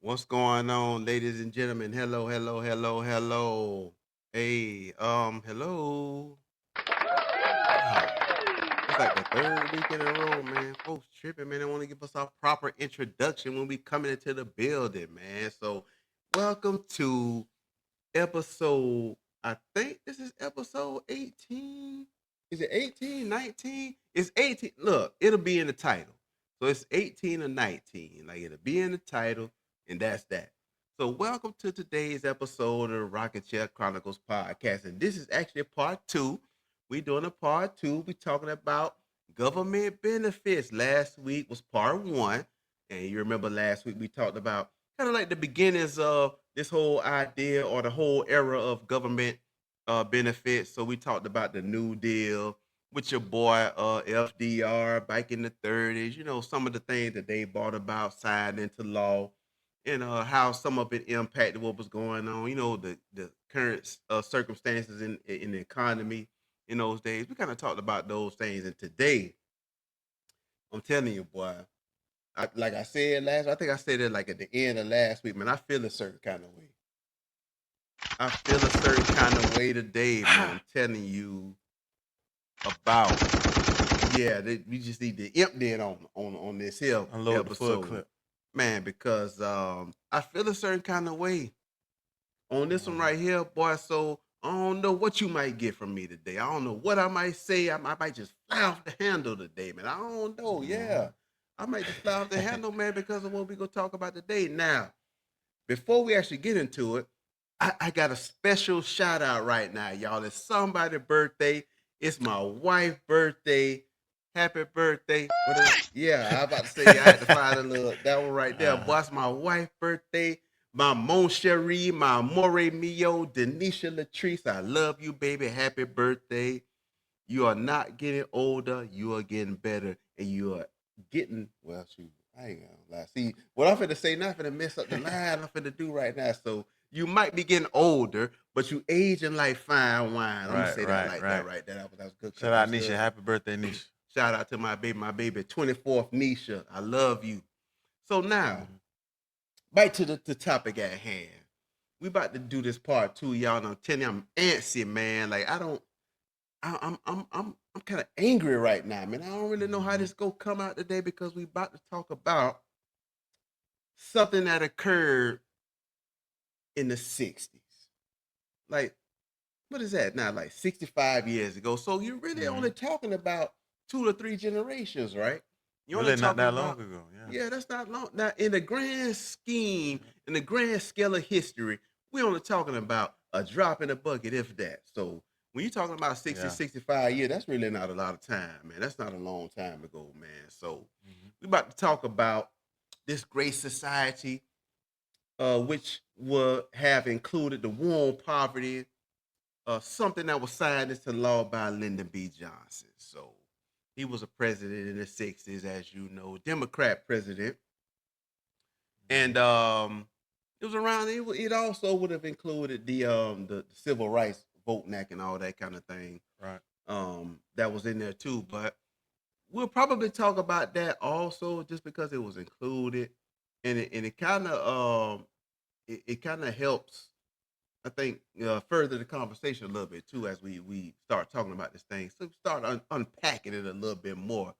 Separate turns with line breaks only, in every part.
What's going on, ladies and gentlemen? Hello, hello, hello, hello. Hey, hello. Ah, it's like the third week in a row, man. Folks tripping, man. They want to give us our proper introduction when we coming into the building, man. So, welcome to episode. I think this is episode 18. Is it 18, 19? It's 18. Look, it'll be in the title. So it's 18 or 19. Like it'll be in the title, and that's that. So welcome to today's episode of the Rocket Chair Chronicles podcast. And this is actually part two. We doing a part two. We talking about government benefits. Last week was part one. And you remember last week we talked about kind of like the beginnings of this whole idea or the whole era of government benefits. So we talked about the New Deal with your boy FDR back in the 30s. You know, some of the things that they brought about, signed into law, and how some of it impacted what was going on. You know, the current circumstances in the economy in those days. We kind of talked about those things, and today I'm telling you, boy. Like I said I think I said it like at the end of last week, man. I feel a certain kind of way. I feel a certain kind of way today, man. I'm telling you about. Yeah, we just need to empty it on this here
Unload the full
episode,
clip.
man, because I feel a certain kind of way on this one
Mhm.
right here, boy. So I don't know what you might get from me today. I don't know what I might say. I might just fly off the handle today, man. I don't know. Yeah,
Mhm.
I might just fly off the handle, man, because of what we gonna talk about today. Now, before we actually get into it, I got a special shout out right now, y'all. It's somebody's birthday. It's my wife's birthday. Happy birthday. Yeah, I about to say I had to find a little that one right there.
Uh-huh.
Boy, it's my wife's birthday. My Mon Cherie, my More Mio, Denisha Latrice. I love you, baby. Happy birthday. You are not getting older. You are getting better. And you are getting, well, shoot, I ain't gonna lie. See, what I'm finna say, not finna mess up the line I'm finna do right now. So you might be getting older, but you aging like fine wine. I'm gonna
Right,
say that
right,
like that
right.
right there. That was good.
Shout
That
out
was
Nisha.
good.
Happy birthday, Nisha.
Shout out to my baby, 24th Nisha. I love you. So now,
Mhm.
back to the topic at hand. We about to do this part two, y'all. And I'm telling you, I'm antsy, man. Like I don't I'm kind of angry right now, man. I don't really know how
Mhm.
this go come out today because we about to talk about something that occurred in the 60s. Like, what is that now? Like 65 years ago. So you're really only
Mhm.
talking about two to three generations, right? You're only
Really not
talking
that long
about,
ago. Yeah.
yeah, that's not long. Now, in the grand scheme,
Yeah.
in the grand scale of history, we're only talking about a drop in the bucket, if that. So when you're talking about 60,
Yeah.
65 years, that's really not a lot of time, man. That's not a long time ago, man. So
Mhm.
we're about to talk about this great society, which will have included the war on poverty, something that was signed into law by Lyndon B. Johnson. So he was a president in the 60s, as you know, Democrat president. And
Mhm.
it was around, it also would have included the Civil Rights Voting Act and all that kind of thing
Right.
that was in there too. But we'll probably talk about that also just because it was included. And it kind of it kind of helps I think further the conversation a little bit too as we start talking about this thing. So start unpacking it a little bit more.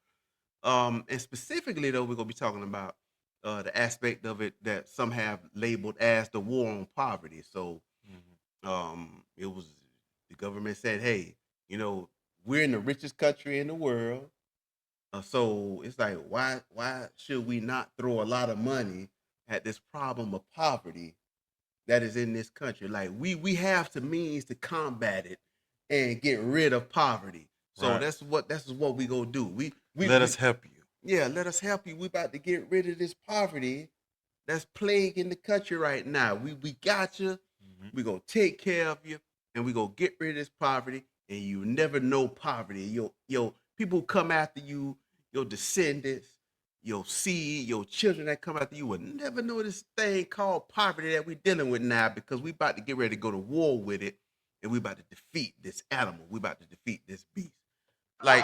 And specifically though, we're gonna be talking about the aspect of it that some have labeled as the war on poverty. So
Mhm.
it was the government said, hey, you know, we're in the richest country in the world. So it's like, why should we not throw a lot of money at this problem of poverty that is in this country? Like we have the means to combat it and get rid of poverty. So
Right.
that's what we gonna do.
Let
We
us help you.
yeah, let us help you. We about to get rid of this poverty that's plaguing the country right now. We got you.
Mhm.
We gonna take care of you, and we gonna get rid of this poverty. And you never know poverty. Your people who come after you, your descendants, your seed, your children that come after you will never know this thing called poverty that we're dealing with now because we about to get ready to go to war with it, and we about to defeat this animal. We about to defeat this beast. Like,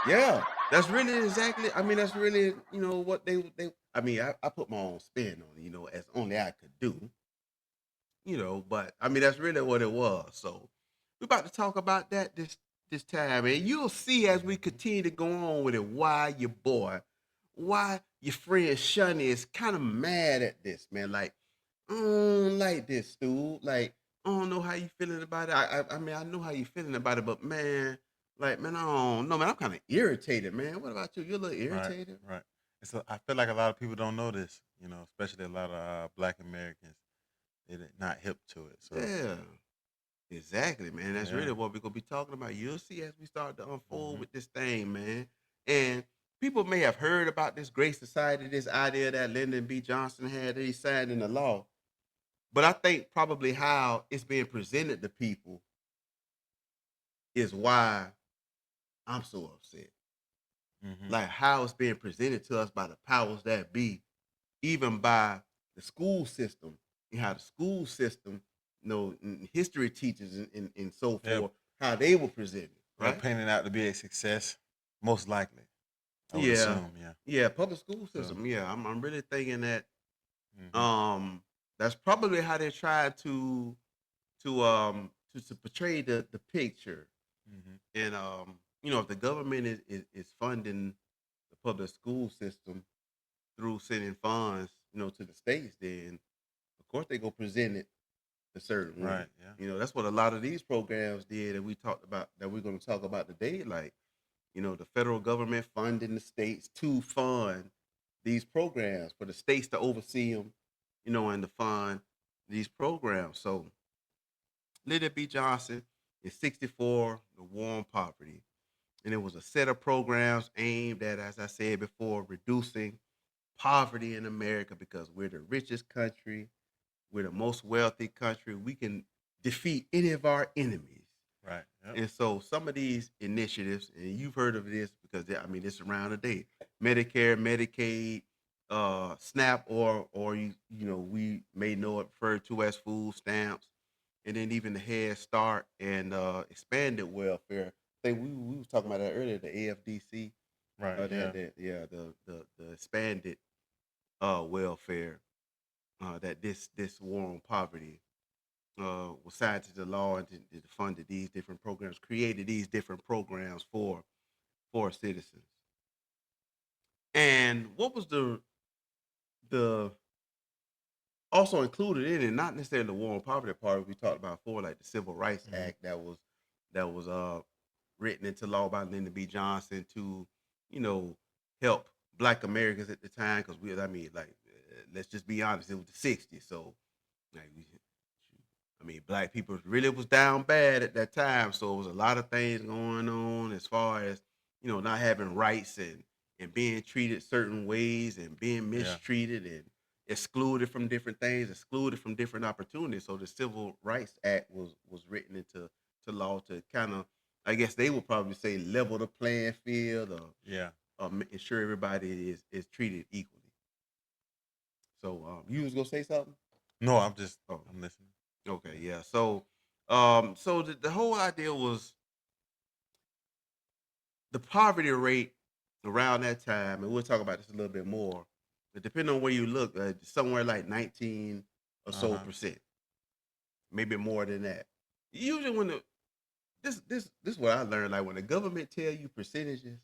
yeah, that's really exactly. I mean, that's really what they. I mean, I put my own spin on it, as only I could do, but I mean that's really what it was. So we're about to talk about that this time, and you'll see as we continue to go on with it why your friend Shunny is kind of mad at this, man. Like, I don't like this, dude. Like, I don't know how you feeling about it. I mean, I know how you feeling about it, but man, like, man, I don't know, man. I'm kind of irritated, man. What about you? You're a little
Right,
irritated?
right. So I feel like a lot of people don't know this, especially a lot of Black Americans. They're not hip to it. So
Yeah. Exactly, man. That's
yeah,
really what we're gonna be talking about. You'll see as we start to unfold
hmm
with this thing, man. And people may have heard about this Great Society, this idea that Lyndon B. Johnson had that he signed in the law. But I think probably how it's being presented to people is why I'm so upset.
hmm
Like how it's being presented to us by the powers that be, even by the school system, and how the school system, and history teachers and so
yeah,
forth, how they were presented, right?
painting out to be a success, most likely. I would
Yeah.
assume, yeah.
Yeah, public school
So
system. Yeah, I'm really thinking that
hmm
um that's probably how they try to portray the picture.
hmm
And if the government is funding the public school system through sending funds, to the states, then of course they go present it a certain way.
right, yeah,
That's what a lot of these programs did that we talked about that we're gonna talk about today. Like, the federal government funding the states to fund these programs for the states to oversee them, and to fund these programs. So Lyndon B. Johnson is 64, the war on poverty. And it was a set of programs aimed at, as I said before, reducing poverty in America because we're the richest country, we're the most wealthy country. We can defeat any of our enemies.
right, yep,
And so some of these initiatives, and you've heard of this because I mean it's around today. Medicare, Medicaid, SNAP, or we may know it referred to as food stamps, and then even the Head Start and expanded welfare. I think we was talking about that earlier. The AFDC,
right, yeah,
the expanded welfare that this war on poverty was signed to the law and funded these different programs, created these different programs for citizens. And what was the also included in it, not necessarily the war on poverty part we talked about before, like the Civil Rights
hmm
Act that was written into law by Lyndon B. Johnson to, you know, help Black Americans at the time because I mean, like, let's just be honest, it was the '60s, so like I mean, Black people really was down bad at that time, so it was a lot of things going on as far as not having rights and being treated certain ways and being
yeah,
mistreated and excluded from different things, excluded from different opportunities. So the Civil Rights Act was written into to law to kind of, I guess they would probably say, level the playing field
yeah.
or ensure everybody is treated equally. So you was gonna say something?
No,
Oh,
I'm listening.
okay,
Yeah.
yeah. So the whole idea was the poverty rate around that time, and we'll talk about this a little bit more. But depending on where you look, somewhere like 19 or
Uh
so
huh.
percent, maybe more than that. Usually, when this is what I learned. Like when the government tell you percentages,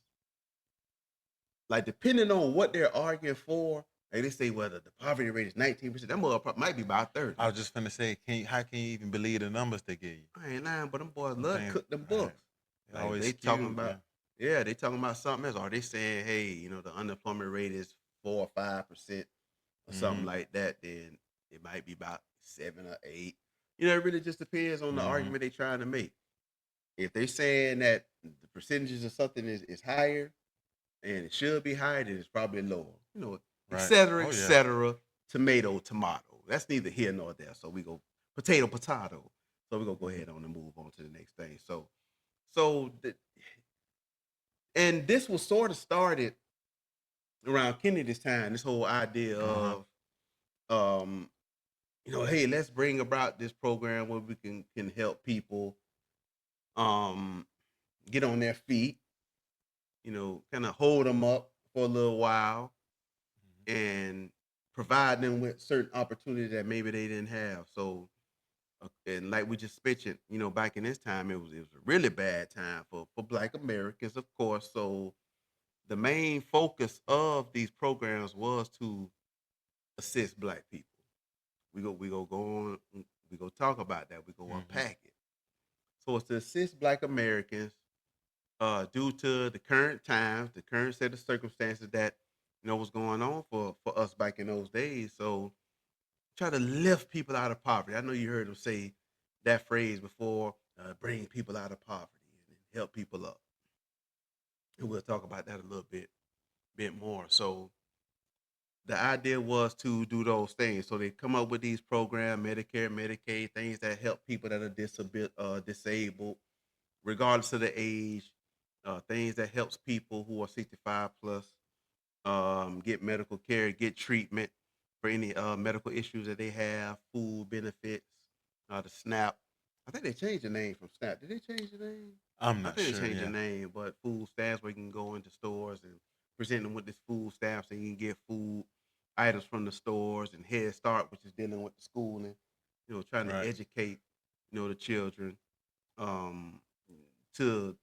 like depending on what they're arguing for, like they say whether the poverty rate is 19%, that might be about 30.
I was just gonna say, how can you even believe the numbers they give you?
I ain't lying, but them boys
Some
love to
things,
cook them
right?
books.
They
Like if
always
they talking
skewed.
about,
Yeah.
yeah, they talking about something else. Or they saying, hey, the unemployment rate is 4 or 5% or something
Mm-hmm.
like that, then it might be about 7 or 8. It really just depends on the
Mm-hmm.
argument they trying to make. If they saying that the percentages of something is higher and it should be higher, then it's probably lower. Et
Right.
cetera,
Oh
et
yeah.
cetera. Tomato, tomato. That's neither here nor there. So we go potato, potato. So we're gonna go ahead on and move on to the next thing. So and this was sort of started around Kennedy's time. This whole idea
Uh huh.
of um, hey, let's bring about this program where we can help people um get on their feet. Kind of hold them up for a little while, and provide them with certain opportunities that maybe they didn't have. So, and like we just mentioned, back in this time, it was a really bad time for Black Americans, of course. So the main focus of these programs was to assist Black people. We go talk about that. We go
Mm-hmm.
unpack it. So it's to assist Black Americans due to the current times, the current set of circumstances that was going on for us back in those days. So try to lift people out of poverty. I know you heard them say that phrase before, bring people out of poverty and help people up. And we'll talk about that a little bit more. So the idea was to do those things. So they come up with these programs, Medicare, Medicaid, things that help people that are disabled, regardless of the age, things that helps people who are 65 plus get medical care, get treatment for any medical issues that they have, food benefits, the SNAP. I think they changed the name from SNAP. Did they change the name?
I'm
I
not
think they
sure.
changed the
Yeah.
name, but food stamps where you can go into stores and present them with this food stamps and you can get food items from the stores and Head Start, which is dealing with the schooling, trying to
Right.
educate, the children um, to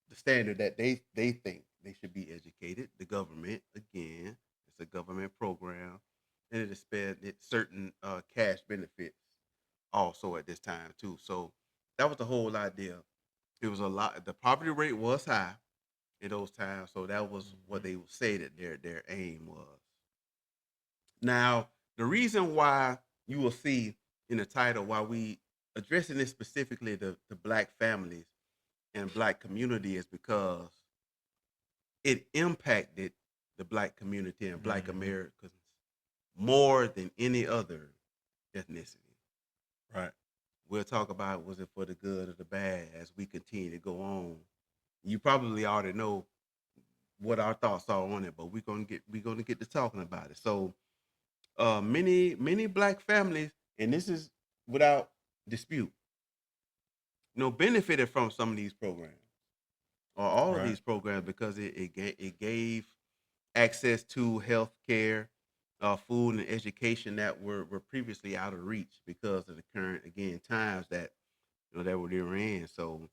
the standard that they think they should be educated. The government, again, it's a government program, and it expanded certain cash benefits also at this time too. So that was the whole idea. It was a lot. The poverty rate was high in those times, so that was
Mm-hmm.
what they would say that their aim was. Now, the reason why you will see in the title why we addressing this specifically to black families and black community is because it impacted the black community and black
Mm-hmm.
Americans more than any other ethnicity.
Right.
We'll talk about was it for the good or the bad as we continue to go on. You probably already know what our thoughts are on it, but we're gonna get to talking about it. So many black families, and this is without dispute, benefited from some of these programs or all of
Right.
these programs because it gave access to health care, food, and education that were previously out of reach because of the current again times that that we were in. So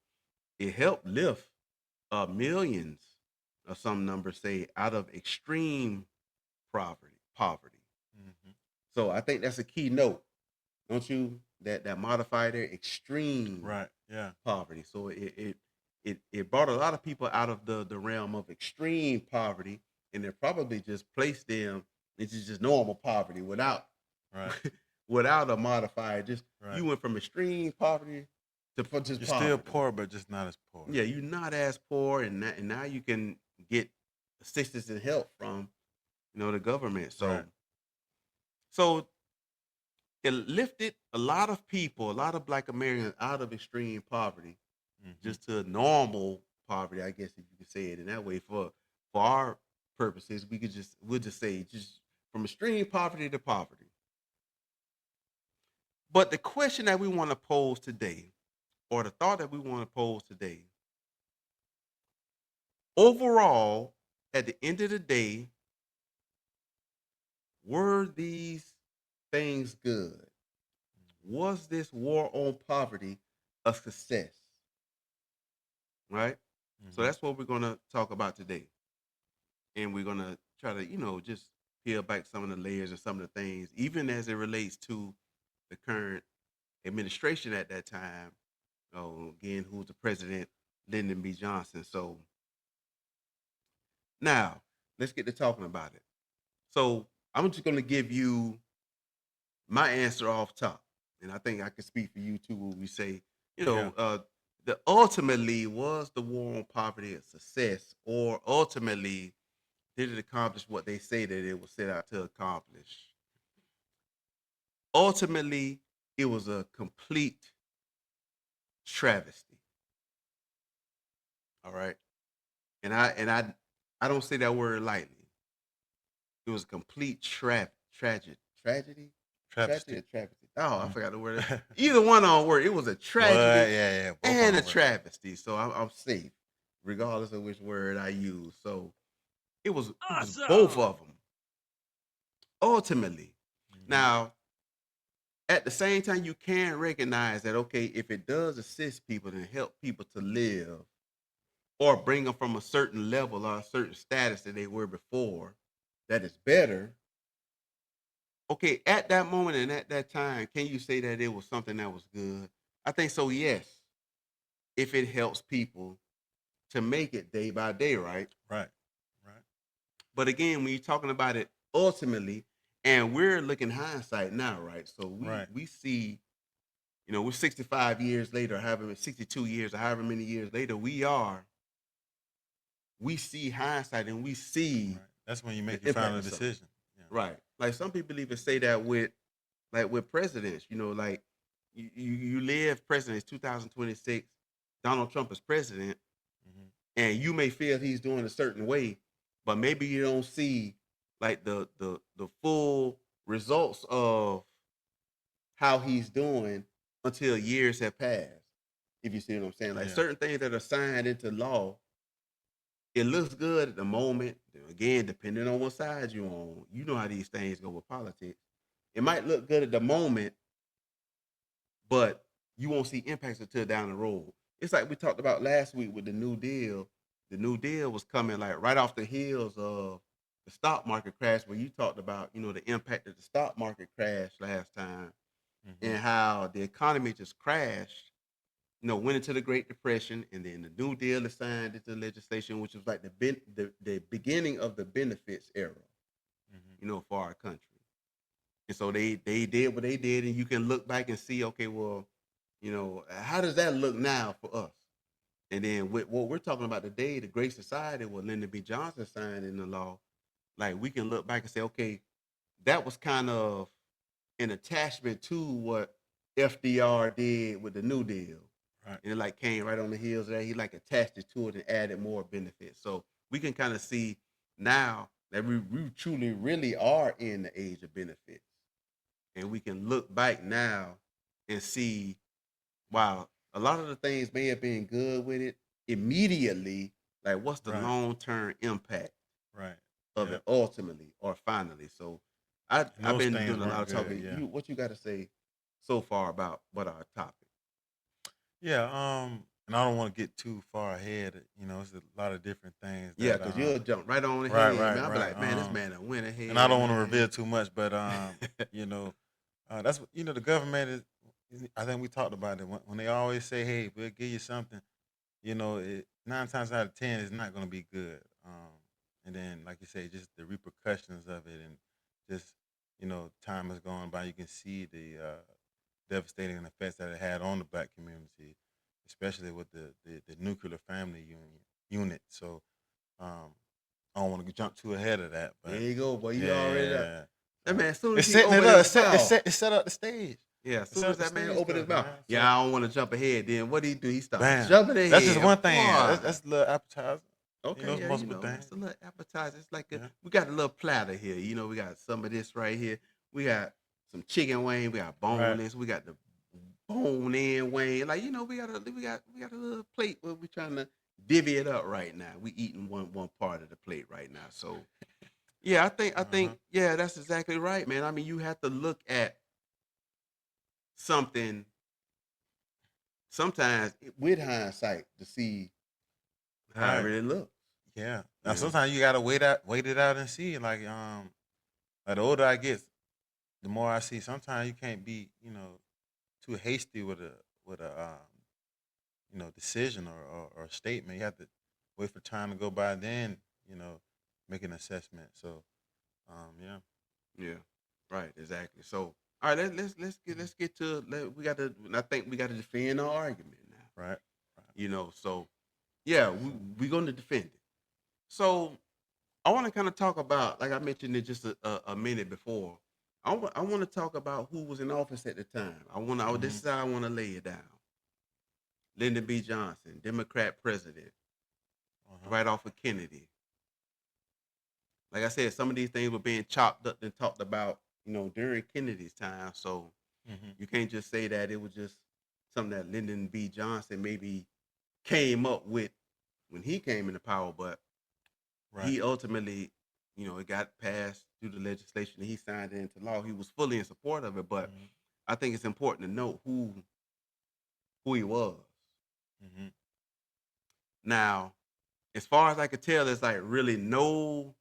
it helped lift millions, or some numbers say, out of extreme poverty. Poverty.
Mm-hmm.
So I think that's a key note, don't you? That modifier there, extreme
Right. Yeah.
poverty. So it brought a lot of people out of the realm of extreme poverty, and it probably just placed them into just normal poverty without
Right.
without a modifier. Just
Right.
you went from extreme poverty to just
You're still
poverty.
poor, but just not as poor.
Yeah, you're not as poor, and now you can get assistance and help from the government. So
Right.
so it lifted a lot of people, a lot of Black Americans out of extreme poverty
Mm-hmm.
just to normal poverty, I guess if you could say it in that way. For our purposes, we'll just say just from extreme poverty to poverty. But the question that we want to pose today, or the thought that we want to pose today, overall, at the end of the day, were these things good? Was this war on poverty a success? Right? So
Mm-hmm.
that's what we're gonna talk about today. And we're gonna try to, just peel back some of the layers and some of the things, even as it relates to the current administration at that time. Again, who's the president, Lyndon B. Johnson. So now let's get to talking about it. So I'm just gonna give you my answer off top, and I think I can speak for you too when we say,
Yeah.
the ultimately was the war on poverty a success, or ultimately did it accomplish what they say that it was set out to accomplish? Ultimately, it was a complete travesty. All right, and I don't say that word lightly. It was a complete tragedy, tragedy
Travesty.
or travesty. Oh, I
Mm.
forgot the word. Either one on word. It was a
Well,
tragedy
yeah, yeah. Both of
and a
them work.
travesty. So I'm safe, regardless of which word I use. So it was both
Awesome.
of them. ultimately.
Mhm.
Now, at the same time, you can recognize that, okay, if it does assist people and help people to live or bring them from a certain level or a certain status that they were before, that is better. Okay, at that moment and at that time, can you say that it was something that was good? I think so, yes. If it helps people to make it day by day, right?
Right. Right.
But again, when you're talking about it ultimately, and we're looking hindsight now, right? So
Right.
we see, we're 65 years later, however 62 years or however many years later we see hindsight and we see
Right. That's when you
the
make your
impact
final
of something.
decision. Yeah.
Right. Like some people even say that with presidents, like you live presidents 2026, Donald Trump is president,
Mm-hmm.
and you may feel he's doing a certain way, but maybe you don't see like the full results of how he's doing until years have passed. If you see what I'm saying, like
Yeah.
certain things that are signed into law, it looks good at the moment. Again, depending on what side you're on, you know how these things go with politics. It might look good at the moment, but you won't see impacts until down the road. It's like we talked about last week with the New Deal. The New Deal was coming like right off the heels of the stock market crash, where you talked about, the impact of the stock market crash last time
Mm-hmm.
and how the economy just crashed, went into the Great Depression, and then the New Deal is signed into legislation, which was like the beginning of the benefits era,
Mm-hmm.
for our country. And so they did what they did, and you can look back and see, okay, well, how does that look now for us? And then with what we're talking about today, the Great Society, what Lyndon B. Johnson signed in the law, like we can look back and say, okay, that was kind of an attachment to what FDR did with the New Deal.
Right.
And it like came right on the heels of that. He like attached it to it and added more benefits. So we can kind of see now that we truly really are in the age of benefits. And we can look back now and see, wow, a lot of the things may have been good with it immediately. Like, what's the
Right.
long term impact
Right.
of
Yep.
it ultimately or finally? So,
And
I've
those
been
things
doing a lot
weren't
of
good.
talking.
Yeah.
What you got to say so far about what our topic?
Yeah. And I don't want to get too far ahead. It's a lot of different things
Yeah,
that
because you'll jump right on
Right.
ahead,
Right.
man. I'll be
Right.
like, man, this man done went
And I
ahead,
don't want to
man.
reveal too much, but you know, that's what the government is. I think we talked about it when they always say, "Hey, we'll give you something." 9 times out of 10 is not going to be good. And then, like you say, just the repercussions of it, and just time has gone by. You can see the devastating effects that it had on the black community, especially with the nuclear family unit. So um, I don't want to jump too ahead of that,
There
but
you go, boy. You already there.
yeah,
That man, as soon as
it's
he
setting it
opened
up.
his mouth,
It set up the stage.
yeah, as
It
soon
set
as
up the
that man
stage
opened
for
his
us,
mouth,
man. So
yeah, I don't want to jump ahead. Then what do? He started
bam,
jumping
that's just
ahead.
one thing.
Boy.
That's a little appetizer.
Okay,
It's
yeah,
multiple things.
that's a little appetizer. It's like
Yeah.
we got a little platter here. We got some of this right here. We got some chicken wing. We got
Right.
boneless. We got the bone in wing. Like we got a little plate where we trying to divvy it up right now. We eating one part of the plate right now. So yeah, I think
Uh-huh.
yeah, that's exactly right, man. I mean, you have to look at something sometimes with hindsight to see how it
Right.
really looks.
Yeah. Now
You know,
sometimes you gotta wait it out and see. Like the older I get, the more I see. Sometimes you can't be, too hasty with a decision or statement. You have to wait for time to go by, then you know make an assessment. So yeah.
yeah, right, exactly. So all right, let's get to we got to. I think we got to defend our argument now.
Right.
So yeah, we going to defend it. So I want to kind of talk about, like I mentioned it just a minute before. I want to talk about who was in office at the time. This
Mm-hmm.
is how I want to lay it down. Lyndon B. Johnson, Democrat president,
Uh-huh.
right off of Kennedy. Like I said, some of these things were being chopped up and talked about, during Kennedy's time. So
Mm-hmm.
you can't just say that it was just something that Lyndon B. Johnson maybe came up with when he came into power, but
Right.
he ultimately it got passed through the legislation and he signed it into law. He was fully in support of it, but
Mhm.
I think it's important to note who he was.
Mhm.
Now, as far as I could tell, there's like really no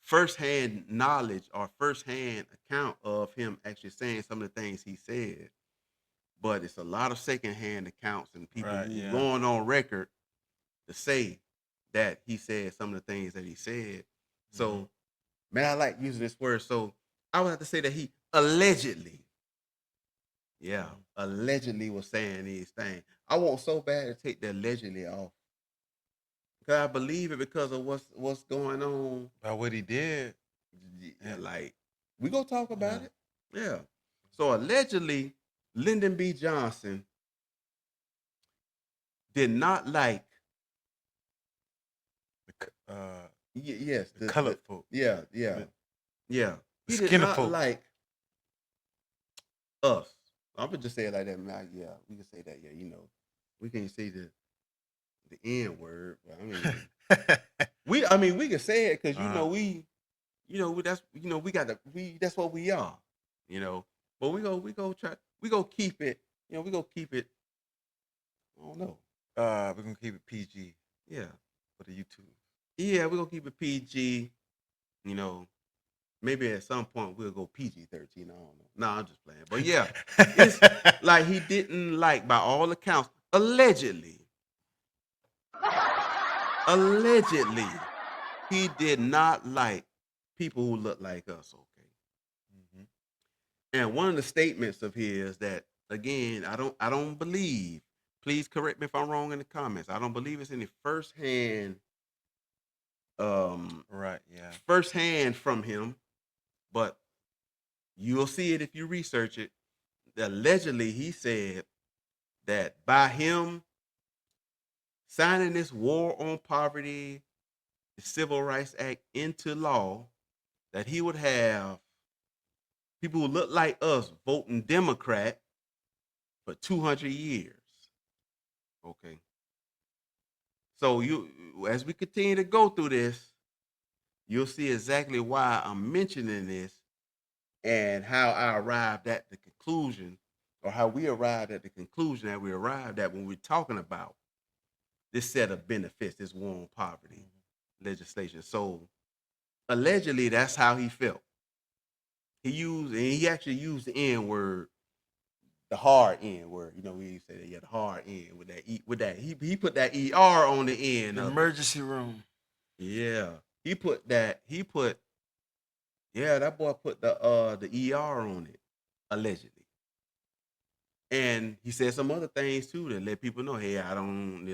firsthand knowledge or firsthand account of him actually saying some of the things he said. But it's a lot of secondhand accounts and people
Right.
who
Yeah.
going on record to say that he said some of the things that he said.
Mhm.
So, man, I like using this word. So I would have to say that he allegedly, yeah,
Mhm.
allegedly was saying these things. I want so bad to take the allegedly off because I believe it because of what's going on.
By what he did.
Yeah,
And,
like we gonna talk
yeah.
about it. Yeah. So allegedly, Lyndon B. Johnson did not like. Yes,
The colored folk.
yeah, yeah,
The,
yeah.
the
He did
skinner
not
folk.
like us. I'm gonna just say it like that, man. Yeah, we can say that. Yeah, we can say the N word. But I mean, we can say it because
uh-huh.
we got that's what we are. You know, but we go keep it. We go keep it. I don't know.
We're gonna keep it PG
Yeah,
for the YouTube.
yeah, we gonna keep it PG. You know, maybe at some point we'll go PG-13. I don't know. No, I'm just playing. But yeah, it's like he didn't like, by all accounts, allegedly, he did not like people who look like us. Okay.
Mhm.
And one of the statements of his that, again, I don't believe. Please correct me if I'm wrong in the comments. I don't believe it's any um
Right. Yeah.
firsthand from him, but you'll see it if you research it. Allegedly, he said that by him signing this War on Poverty, the Civil Rights Act into law, that he would have people who look like us voting Democrat for 200 years. Okay. So as we continue to go through this, you'll see exactly why I'm mentioning this and how I arrived at the conclusion, or how we arrived at the conclusion that we arrived at when we're talking about this set of benefits, this war on poverty
Mhm.
legislation. So allegedly, that's how he felt. He actually used the N word, the hard N word. We say that, yeah, the hard N with that he put that ER on the end of it.
Emergency room.
Yeah. That boy put the ER on it, allegedly. And he said some other things too to let people know, hey, I don't,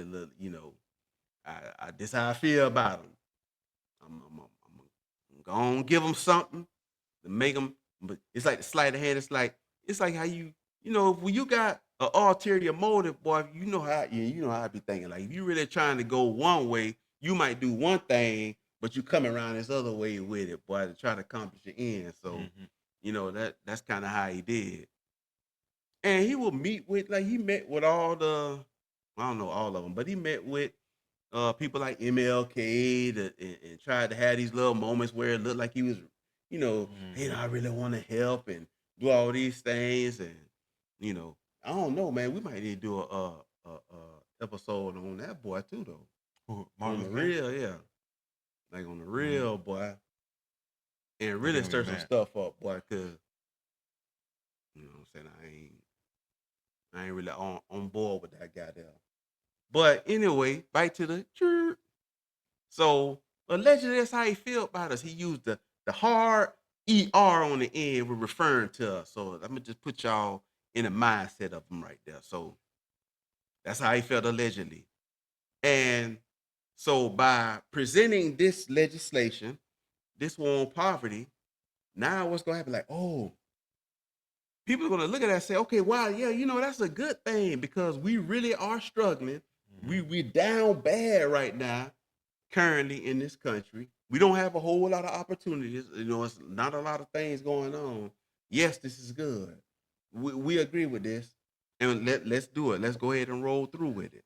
this how I feel about him. I'm gonna give him something to make him. But it's like the sleight of hand. It's like how when you got an ulterior motive, boy, you know how I be thinking. Like if you really trying to go one way, you might do one thing, but you come around this other way with it, boy, to try to accomplish your end. So,
Mhm.
that's kind of how he did. And he will meet with, like, he met with I don't know all of them, but he met with people like MLK and tried to have these little moments where it looked like he was, hey,
Mhm.
I really want to help and do all these things. And, I don't know, man. We might need to do a episode on that boy too, though.
Who,
On
Martin
the
Luther King?
real, yeah. Like on the
Mhm.
real, boy. And
Yeah, they
really
gonna be
stir some
mad.
stuff up, boy, because, what I'm saying, I ain't really on board with that guy there. But anyway, back to the church. So allegedly, that's how he felt about us. He used the hard ER on the end when referring to us. So let me just put y'all in the mindset of him right there. So that's how he felt allegedly. And so by presenting this legislation, this war on poverty, now what's gonna happen? Like, oh, people are gonna look at that and say, okay, wow, yeah, that's a good thing because we really are struggling. We
Mhm.
we down bad right now currently in this country. We don't have a whole lot of opportunities. It's not a lot of things going on. Yes, this is good. We agree with this, and let's do it. Let's go ahead and roll through with it,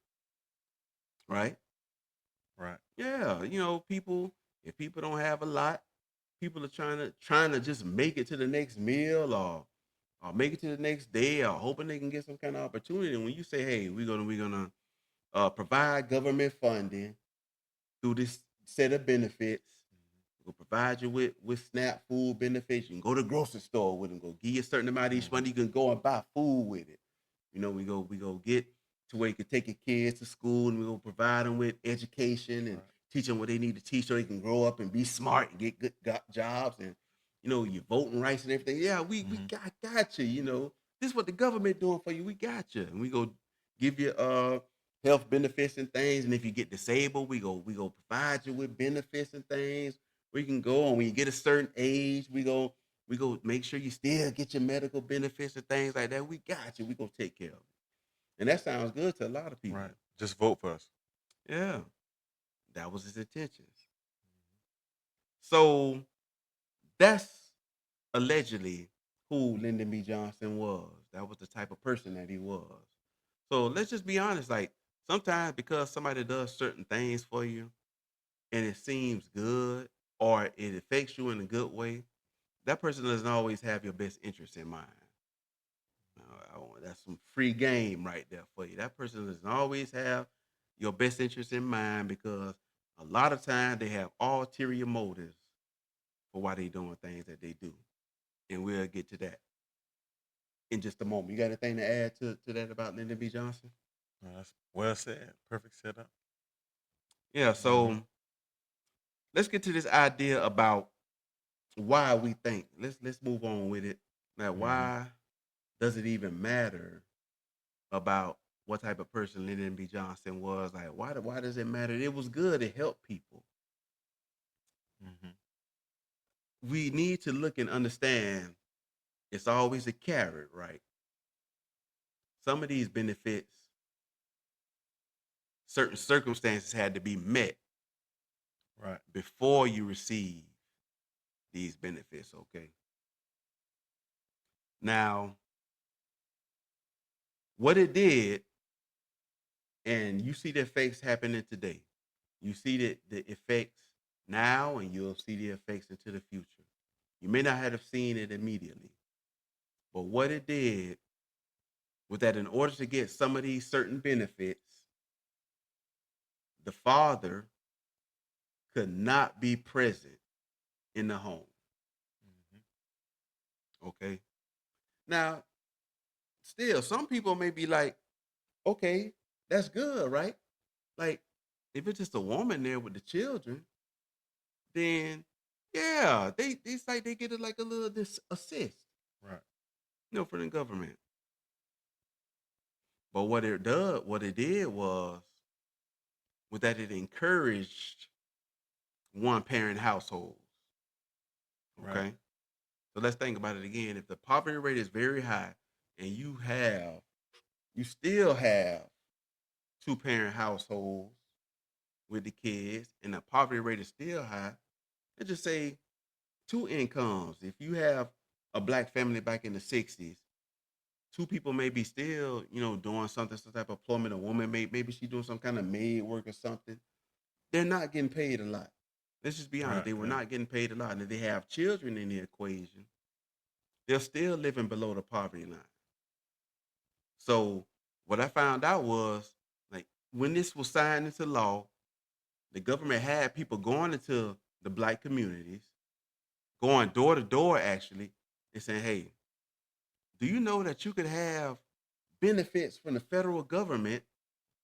right?
Right.
Yeah, people. If people don't have a lot, people are trying to just make it to the next meal or make it to the next day or hoping they can get some kind of opportunity. And when you say, hey, we're gonna provide government funding through this set of benefits. We'll provide you with SNAP food benefits. You can go to the grocery store with them. Go give you a certain amount of each money. You can go and buy food with it. We go get to where you can take your kids to school, and we go provide them with education and
Right.
teach them what they need to teach so they can grow up and be smart and get good jobs and your voting rights and everything. Yeah, we
Mhm.
got you. This is what the government doing for you. We got you, and we go give you health benefits and things. And if you get disabled, we go provide you with benefits and things. We can go, and when you get a certain age, we go make sure you still get your medical benefits and things like that. We got you. We gonna take care of it. And that sounds good to a lot of people.
Right. Just vote for us.
Yeah. That was his intentions. So that's allegedly who Lyndon B. Johnson was. That was the type of person that he was. So let's just be honest. Like sometimes because somebody does certain things for you and it seems good or it affects you in a good way, that person doesn't always have your best interest in mind. That's some free game right there for you. That person doesn't always have your best interest in mind because a lot of times they have ulterior motives for why they doing things that they do. And we'll get to that in just a moment. You got anything to add to that about Lyndon B. Johnson?
No, that's well said. Perfect setup.
Yeah,
Mm-hmm.
so let's get to this idea about why we think. Let's move on with it. Now,
Mm-hmm.
why does it even matter about what type of person Lyndon B. Johnson was? Like, why does it matter? It was good to help people.
Mm-hmm.
We need to look and understand it's always a carrot, right? Some of these benefits, certain circumstances had to be met
Right.
before you receive these benefits, okay? Now, what it did, and you see the effects happening today. You see the effects now, and you'll see the effects into the future. You may not have seen it immediately, but what it did was that in order to get some of these certain benefits, the father could not be present in the home.
Mm-hmm.
Okay. Now, still, some people may be like, okay, that's good, right? Like, if it's just a woman there with the children, then yeah, it's like they get it like a little this assist,
Right.
from the government. But what it did was that it encouraged one parent households.
Right.
Okay. So let's think about it again. If the poverty rate is very high and you still have two parent households with the kids and the poverty rate is still high, let's just say two incomes. If you have a black family back in the 60s, two people may be still, doing something, some type of employment. A woman maybe she doing some kind of maid work or something. They're not getting paid a lot. Let's just be honest.
Right.
They were
Yeah.
not getting paid a lot. And if they have children in the equation, they're still living below the poverty line. So what I found out was like when this was signed into law, the government had people going into the black communities, going door to door actually, and saying, hey, do you know that you could have benefits from the federal government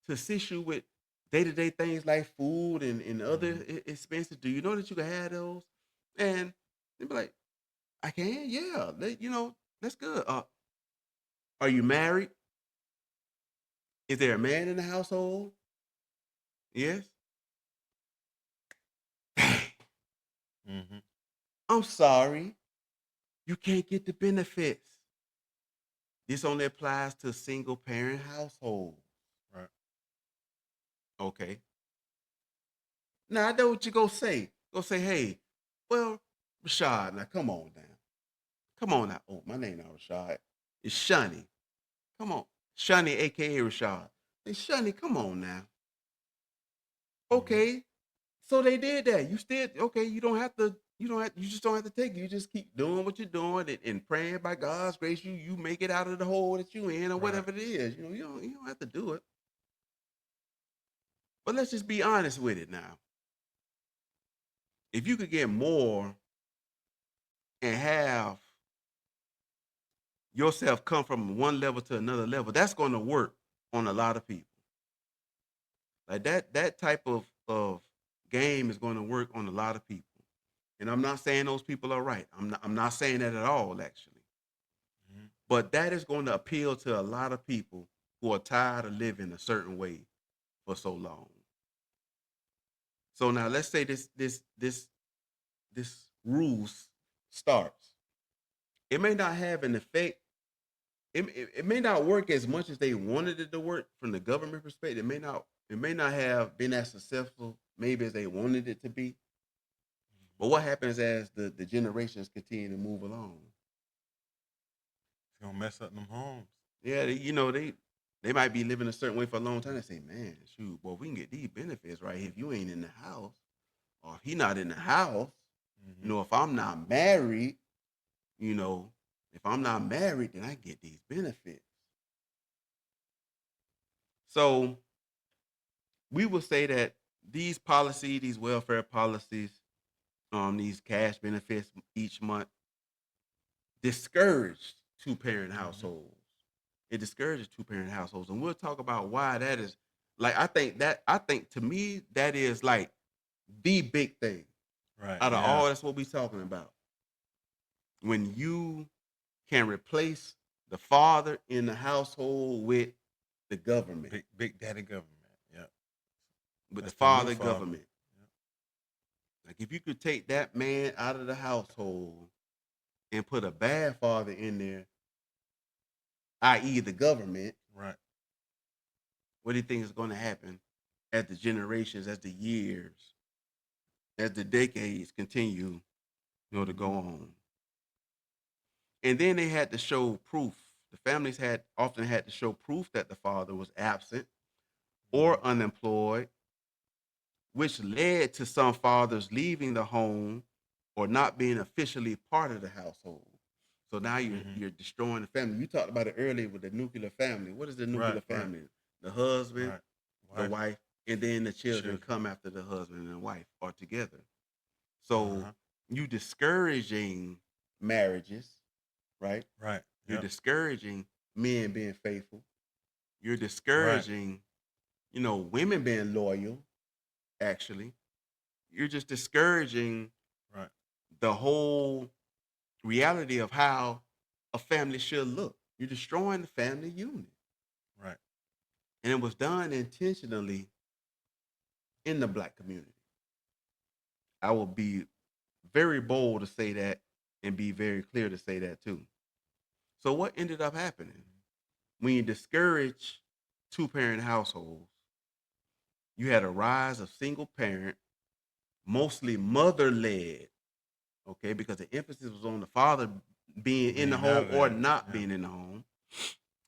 to assist you with day-to-day things like food and other
Mm-hmm.
expenses? Do you know that you can have those? And they'd be like, I can, yeah. That's good. Are you married? Is there a man in the household? Yes.
Mm-hmm.
I'm sorry. You can't get the benefits. This only applies to single parent households.
Right.
Okay. Now I know what you go say. Go say, hey, well, Rashad, now come on now. Come on now. Oh, my name not Rashad. It's Shani. Come on. Shani, aka Rashad. Hey, Shani, come on now.
Mm-hmm.
Okay. So they did that. You still okay? You don't have to. You don't have. You just don't have to take it. You just keep doing what you're doing and praying by God's grace. You make it out of the hole that you in or
Right.
whatever it is. You know you don't have to do it. But let's just be honest with it now. If you could get more and have yourself come from one level to another level, that's going to work on a lot of people. Like that type of game is going to work on a lot of people. And I'm not saying those people are right. I'm not saying that at all, actually.
Mhm.
But that is going to appeal to a lot of people who are tired of living a certain way for so long. So now let's say this rules starts. It may not have an effect. It may not work as much as they wanted it to work from the government perspective. It may not have been as successful maybe as they wanted it to be. But what happens as the generations continue to move along?
It's gonna mess up them homes.
Yeah, they might be living a certain way for a long time. They say, man, shoot, well, we can get these benefits right here if you ain't in the house, or if he not in the house.
Hmm.
If I'm not married, you know, if I'm not married, then I get these benefits. So we will say that these policies, these welfare policies, these cash benefits each month discourage two-parent
Hmm.
households. It discourages two-parent households, and we'll talk about why that is. Like I think to me that is like the big thing
Right.
out of
Yeah.
all that's what we talking about. When you can replace the father in the household the government,
Big daddy government. Yep.
with the
That's the new
father
father.
government. Like if you could take that man out of the household and put a bad father in there, i.e., the government,
Right.
what do you think is going to happen as the generations, as the years, as the decades continue, to
Hmm.
go on? And then they had to show proof. The families had often had to show proof that the father was absent
Hmm.
or unemployed, which led to some fathers leaving the home or not being officially part of the household. So now you're
Hmm.
you're destroying the family. You talked about it earlier with the nuclear family. What is the
Right.
nuclear
Right.
family? The husband,
Right.
the
Wife,
wife, and then the children
children.
come after the husband and wife are together.
Uh
So
huh.
you discouraging marriages, right?
Right.
You're
Yep.
discouraging men being faithful. You're
Right.
discouraging, women being loyal, actually. You're just discouraging
Right.
the whole reality of how a family should look. You're destroying the family unit.
Right.
And it was done intentionally in the black community. I will be very bold to say that and be very clear to say that too. So what ended up happening? When you discourage two-parent households, you had a rise of single parent, mostly mother-led, okay, because the emphasis was on the father being in the
Being out
home
of
or
there.
not
Yeah.
being in the home.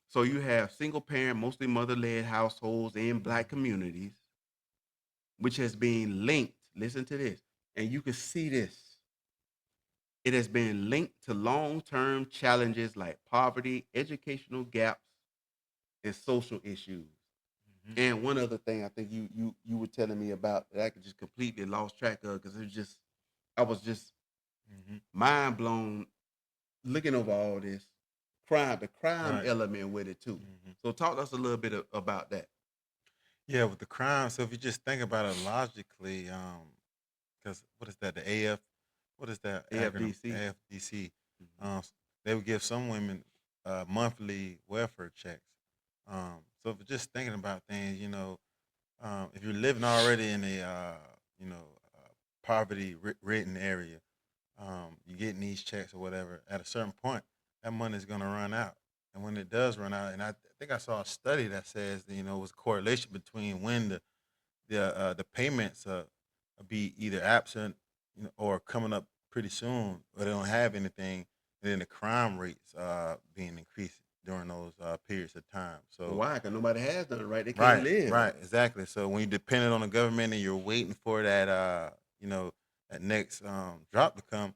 So you have single parent, mostly mother-led households in black
Hmm.
communities, which has been linked. Listen to this, and you can see this. It has been linked to long-term challenges like poverty, educational gaps, and social issues.
Hmm.
And one other thing I think you were telling me about that I could just completely lost track of because I was just
Hmm.
mind blown looking over all this the crime
Right.
element with it too.
Hmm.
So talk to us a little bit about that.
Yeah, with the crime. So if you just think about it logically, because what is that? The AF, what is that acronym?
AFDC.
AFDC.
Mhm.
They would give some women monthly welfare checks. So if you're just thinking about things, if you're living already in a you know poverty ridden area, you're getting these checks or whatever. At a certain point, that money is going to run out, and when it does run out, and I think I saw a study that says that, it was a correlation between when the payments be either absent, or coming up pretty soon, or they don't have anything, and then the crime rates being increased during those periods of time. So
Why? Because nobody has done it right. They can't
right,
live.
right, exactly. So when you dependent on the government and you're waiting for that that next drop to come,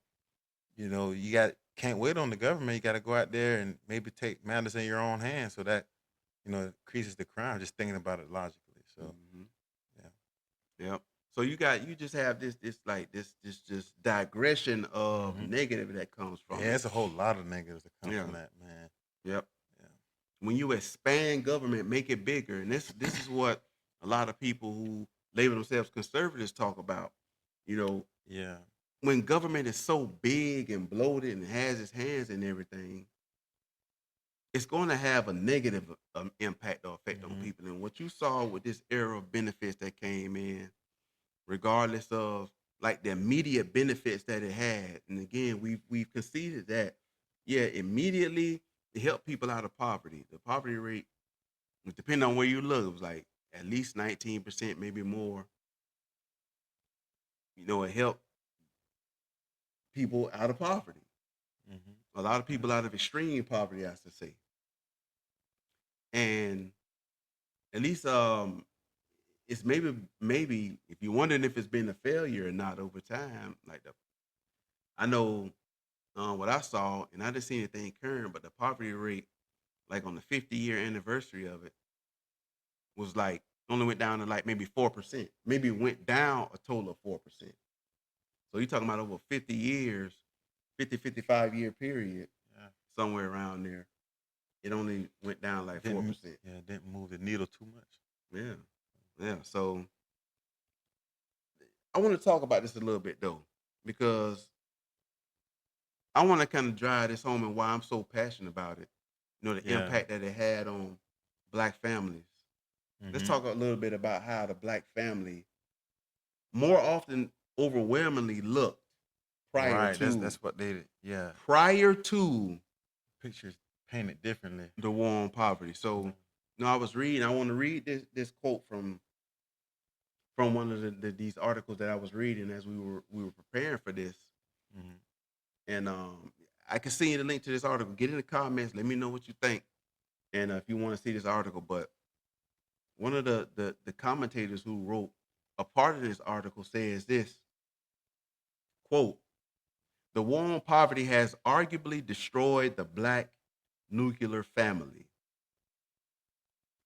you can't wait on the government. You got to go out there and maybe take matters in your own hands, so that increases the crime. Just thinking about it logically. So
Hmm.
yeah.
Yep. So you just have this digression of
Hmm.
negative that comes from
Yeah,
it.
it's a whole lot of negatives that come
Yeah.
from that, man.
Yep.
Yeah.
When you expand government, make it bigger, and this is what a lot of people who label themselves conservatives talk about. You know,
Yeah.
when government is so big and bloated and has its hands in everything, it's going to have a negative impact or effect on
Hmm.
people. And what you saw with this era of benefits that came in, regardless of like the immediate benefits that it had, and again, we've conceded that, yeah, immediately it helped people out of poverty. The poverty rate, depending on where you look, it was like at least 19%, maybe more. It helped people out of poverty.
Hmm.
A lot of people out of extreme poverty, I should say. And at least it's maybe if you're wondering if it's been a failure or not over time, like I know what I saw, and I didn't see anything current, but the poverty rate, like on the 50-year anniversary of it, was like only went down to like maybe 4%. Maybe it went down a total of 4%. So you're talking about over 50 years, 55 year period,
Yeah.
somewhere around there. It only went down like 4%.
It didn't move the needle too much.
Yeah. Yeah. So I want to talk about this a little bit though, because I want to kind of drive this home and why I'm so passionate about it. The
Yeah.
impact that it had on black families. Let's
Hmm.
talk a little bit about how the black family more often overwhelmingly looked prior
Right.
to
That's what they did. Yeah.
prior to
Pictures painted differently.
the war on poverty. So,
Mhm.
I was reading. I want to read this quote from one of these articles that I was reading as we were preparing for this,
Mhm.
and I can see the link to this article. Get in the comments. Let me know what you think, and if you want to see this article. But one of the commentators who wrote a part of this article says this quote: "The war on poverty has arguably destroyed the black nuclear family."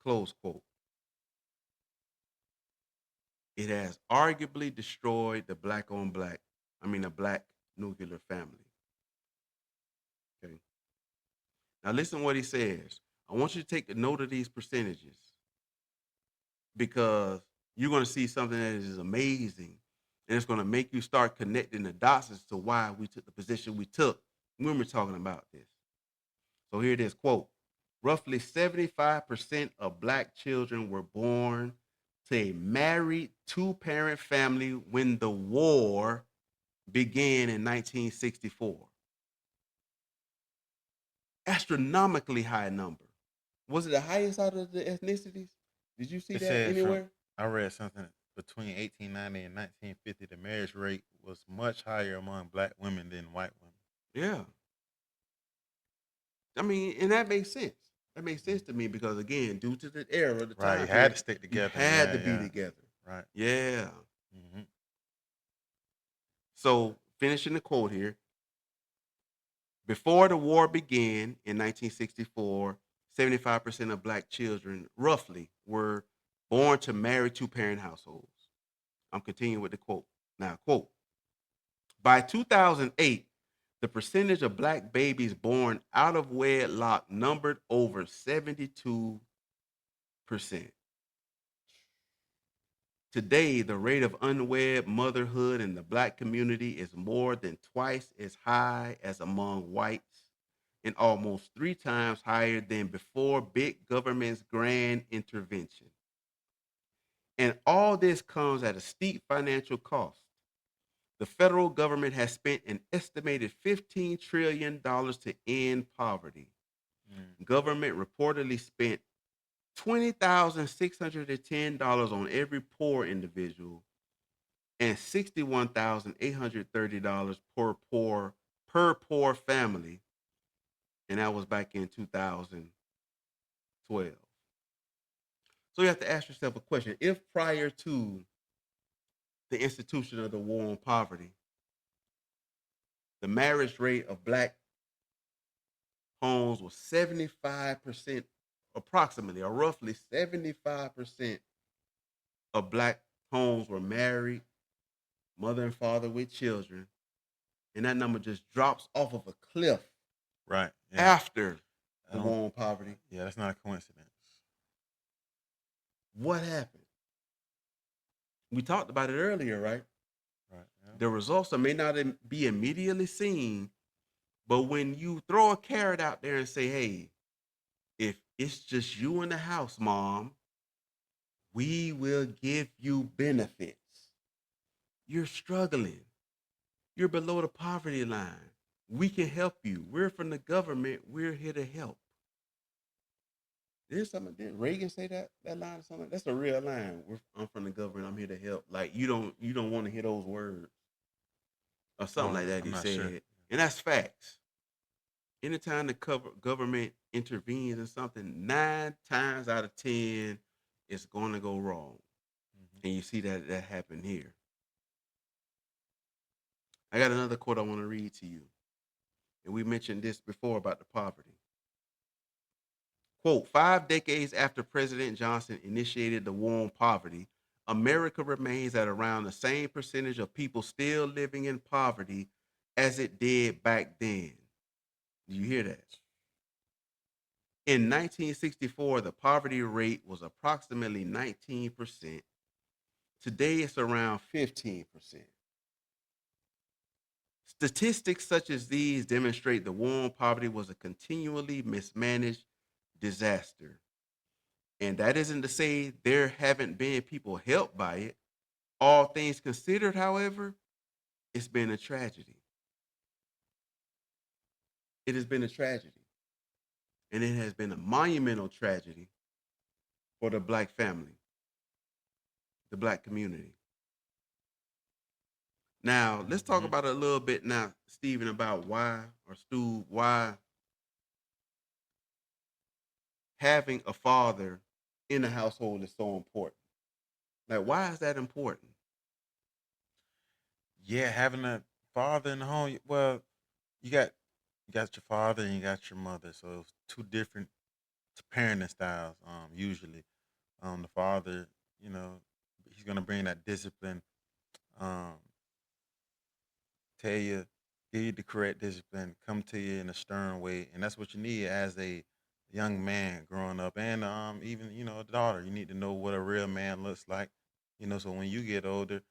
Close quote. It has arguably destroyed the the black nuclear family. Okay. Now listen what he says. I want you to take a note of these percentages because you're going to see something that is amazing, and it's going to make you start connecting the dots as to why we took the position we took when we're talking about this. So here it is, quote: "Roughly 75% of black children were born to a married two-parent family when the war began in 1964. Astronomically high number. Was it the highest out of the ethnicities? Did you see
It
that
said from
anywhere?
I read something between 1890 and 1950, the marriage rate was much higher among black women than white women.
Yeah. I mean, and that makes sense. That makes sense to me because again, due to the era, the
Right, you
time
had
period,
to stick
you
together.
had
Yeah,
to be
yeah.
together.
Right.
Yeah.
Hmm.
So finishing the quote here. Before the war began in 1964, 75% of black children, roughly, were born to married two-parent households. I'm continuing with the quote. Now, quote: "By 2008, the percentage of black babies born out of wedlock numbered over 72%. Today, the rate of unwed motherhood in the black community is more than twice as high as among whites and almost three times higher than before big government's grand intervention. And all this comes at a steep financial cost. The federal government has spent an estimated $15 trillion to end poverty.
Mm.
Government reportedly spent $20,610 on every poor individual and $61,830 per poor family and that was back in 2012. So you have to ask yourself a question. If prior to the institution of the war on poverty, the marriage rate of black homes was 75%, approximately, or roughly 75% of black homes were married, mother and father with children, and that number just drops off of a cliff
Right. Yeah.
after
I
the
don't.
war on poverty.
Yeah, that's not a coincidence.
What happened? We talked about it earlier, right?
Right. Yeah.
The results may not be immediately seen, but when you throw a carrot out there and say, hey, if it's just you in the house, mom, we will give you benefits. You're struggling. You're below the poverty line. We can help you. We're from the government. We're here to help. Did Reagan say that line or something? That's a real line. I'm from the government. I'm here to help. Like you don't want to hear those words or
Oh,
something like that.
I'm
He
not sure.
said, and that's facts. Anytime the government intervenes in something, 9 times out of 10, it's going to go wrong.
Mm-hmm.
And you see that happen here. I got another quote I want to read to you. And we mentioned this before about the poverty. Quote, 5 decades after President Johnson initiated the war on poverty, America remains at around the same percentage of people still living in poverty as it did back then. Do you hear that? In 1964, the poverty rate was approximately 19%. Today, it's around 15%. Statistics such as these demonstrate the war on poverty was a continually mismanaged disaster. And that isn't to say there haven't been people helped by it. All things considered, however, it's been a tragedy. It has been a tragedy. And it has been a monumental tragedy for the black family, the black community. Now, let's talk
Mm-hmm.
about it a little bit now, Stephen, about why, or Stu, why having a father in the household is so important. Like, why is that important?
Yeah, having a father in the home. Well, you got you got your father and you got your mother, so it's two different parenting styles. Usually, the father, you know, he's gonna bring that discipline. Um, tell you, give you the correct discipline, come to you in a stern way, and that's what you need as a young man growing up, and even a daughter. You need to know what a real man looks like, so when you get older,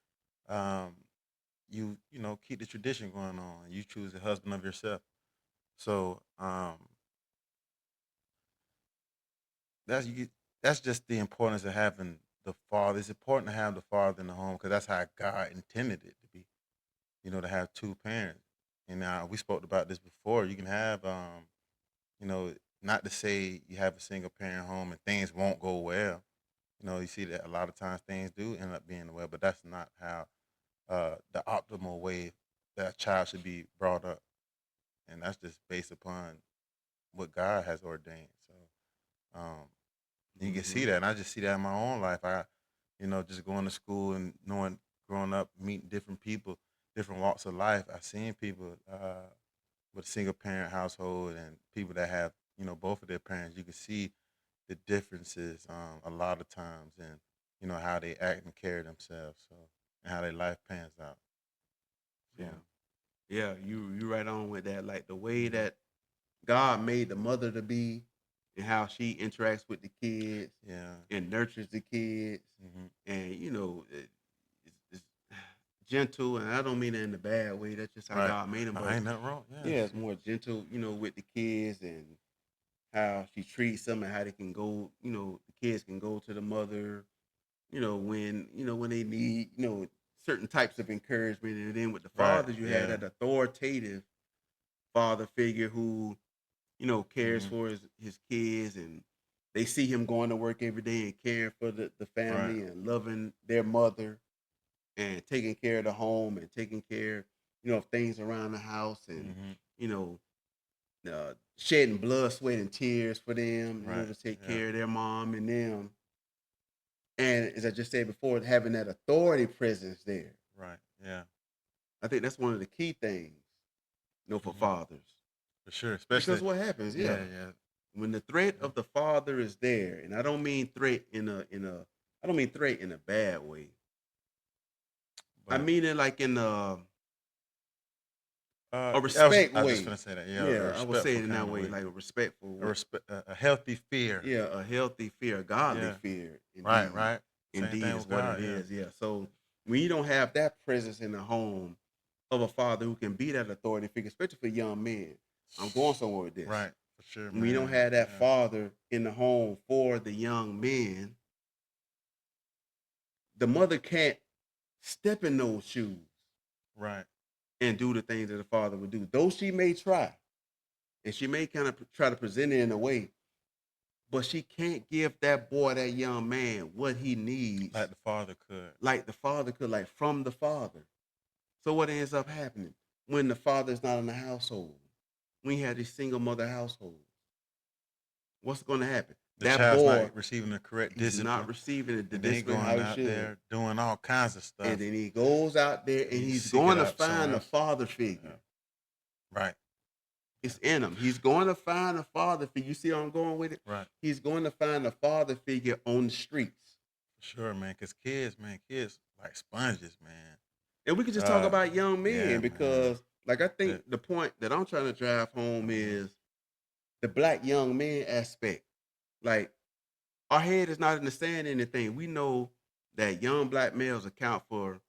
um, you keep the tradition going on. You choose the husband of yourself. So that's you. That's just the importance of having the father. It's important to have the father in the home because that's how God intended it to be. To have two parents. And we spoke about this before. You can have, you know, not to say you have a single parent home and things won't go well. You see that a lot of times things do end up being well, but that's not how the optimal way that a child should be brought up, and that's just based upon what God has ordained. So you can see
Mm-hmm.
that, and I just see that in my own life. Just going to school and knowing, growing up, meeting different people, different walks of life. I've seen people with a single parent household and people that have both of their parents. You can see the differences a lot of times, and how they act and carry themselves, so and how their life pans out. So.
Yeah. Yeah, you right on with that. Like the way
Hmm.
that God made the mother to be and how she interacts with the kids
Yeah.
and nurtures the kids.
Hmm.
And, it's gentle. And I don't mean it in a bad way. That's just how
Right.
God made them.
I
But
ain't nothing wrong.
yeah,
Yes.
it's more gentle, with the kids and how she treats them and how they can go, the kids can go to the mother, when they need, certain types of encouragement. And then with the
Right.
fathers, you had
Yeah.
that authoritative father figure who cares
Hmm.
for his kids, and they see him going to work every day and caring for the
Right.
family and loving their mother and taking care of the home and taking care, of things around the house and,
Hmm.
you know, shedding blood, sweat, and tears for them,
Right.
to take
Yeah.
care of their mom and them. And as I just said before, having that authority presence there.
Right. Yeah.
I think that's one of the key things, for
Hmm.
fathers.
For sure.
Because
Especially.
what happens,
Yeah. Yeah.
when the threat
Yeah.
of the father is there, and I don't mean threat I don't mean threat in a bad way. I
But
mean it like in a
yeah,
respect
I was just
way.
gonna say that. Yeah, a
Yeah, I would say
respectful
it in that
kind of
way,
way,
like a respectful
a
way.
respect, a healthy fear.
Yeah, a healthy fear, a godly
Yeah.
fear,
Right.
indeed.
Right. Same
Indeed
thing
is
with
what it
God. Yeah.
is. Yeah. So when you don't have that presence in the home of a father who can be that authority figure, especially for young men, I'm going somewhere with this.
Right. For sure,
When you don't
man.
have that
Yeah.
father in the home for the young men, the mother can't step in those shoes
Right.
and do the things that the father would do. Though she may try, and she may kind of try to present it in a way, but she can't give that boy, that young man, what he needs
Like the father could.
like the father could, like from the father. So what ends up happening when the father is not in the household? When you have these single mother households, what's going to happen?
The
That
child's
boy,
not receiving the correct
he's not
discipline,
receiving the
and then he
discipline how
going
he
out
should.
there doing all kinds of
And
stuff,
then he goes out there
and
and
he
he's
seek it
going to
out somewhere
find a
else.
father
Yeah.
figure.
Right.
It's in him. He's going to find a father figure. You see how I'm going with it?
Right.
He's going to find a father figure on the streets.
Sure, man. Because kids, like sponges, man.
And we could just talk about young
Yeah,
men
man.
because, like, I think
That,
the point that I'm trying to drive home is the black young man aspect. Like, our head is not in the sand or anything. We know that young black males account for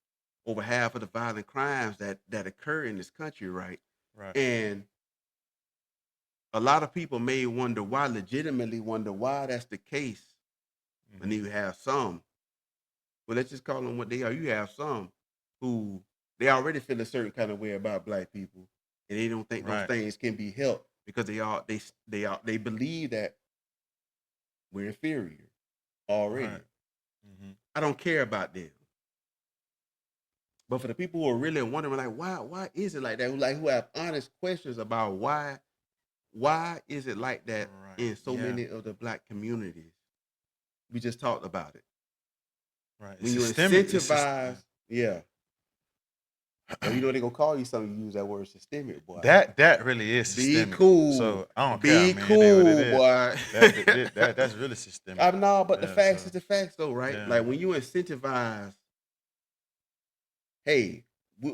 over half of the violent crimes that occur in this country, right?
right.
And a lot of people may legitimately wonder why that's the case. And
Hmm.
you have some, well, let's just call them what they are. You have some who they already feel a certain kind of way about black people, and they don't think those
Right.
things can be helped because they believe that we're inferior already.
Right. Hmm.
I don't care about them. But for the people who are really wondering, like, why is it like that? Who have honest questions about why is it like that
Right.
in so
Yeah.
many of the black communities? We just talked about it.
Right. It's
When you
systemic.
incentivize, yeah. Well, they're gonna call you something. You use that word systemic, boy.
that really is
Be
systemic.
cool.
So I don't care,
Be
man. It is what it
cool,
is.
boy.
That's really systemic.
I'm not, but the
Yeah.
facts is
So
the facts, though, right?
yeah.
Like when you incentivize, hey,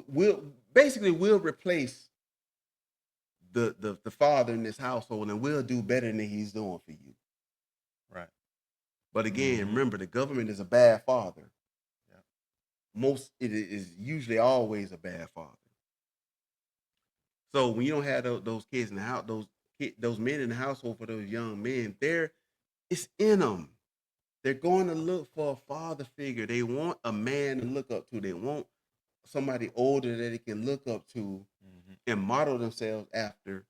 we'll basically we'll replace the father in this household, and we'll do better than he's doing for you.
Right.
But again,
Hmm.
remember, the government is a bad father.
Yeah.
It is usually always a bad father. So when you don't have those kids in the house, those men in the household for those young men, it's in them. They're going to look for a father figure. They want a man to look up to. They want somebody older that they can look up to
Hmm.
and model themselves after